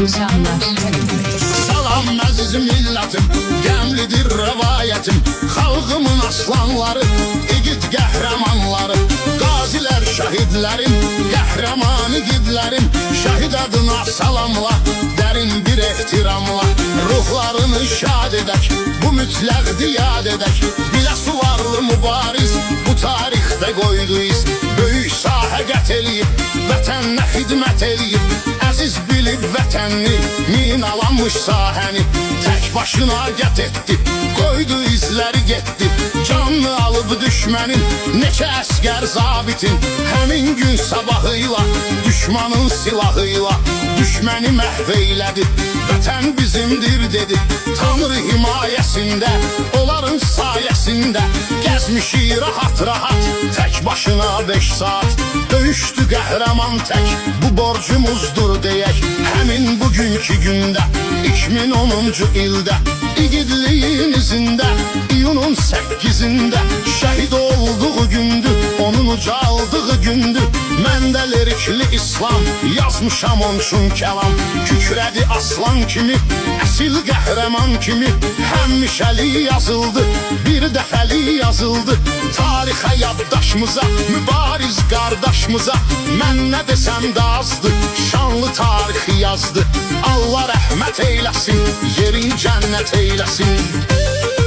Şanlar. Salam əziz millətim, gəmlidir rəvayətim. Xalqımın aslanları, igid qəhrəmanları, qazilər, şəhidlərim, qəhrəman igidlərim. Şəhid adına salamla, dərin bir ehtiramla ruhlarını şad edək, bu mütləqdir yad edək. Biləsu varlı mübariz, bu tarixdə qoydu iz. Böyük sahə qət eləyib, vətəninə xidmət eləyib. Əziz bilib vətənini, minalanmış sahəni tək başına qət etdi, qoydu izləri getdi. Canını alıb düşmənin, neçə əskər zabitin. Həmin gün sabahıyla, düşmanın silahıyla düşməni məhv eylədi. Vətən bizimdir dedi, Tanrı himayəsində, onların sayəsində gəzmişik rahat-rahat. Tək başına 5 saat döyüşdü qəhrəman tək, bu borcumuzdur deyək. Həmin bugünkü gündə 2010-cu ildə igidliyin izində, iyunun 8-ində şəhid olduğu gündür, onun ucaldığı gündür. Məndə lirikli İslam yazmışam onçun kəlam. Kükrədi aslan kimi, əsil qəhrəman kimi, həmişəli yazıldı, bir dəfəli yazıldı. Tarixə yaddaşımıza, mübariz qardaşımıza mən nə desəm də azdır, şanlı tarixi yazdı. Allah rəhmət eyləsin, yerin cənnət eyləsin.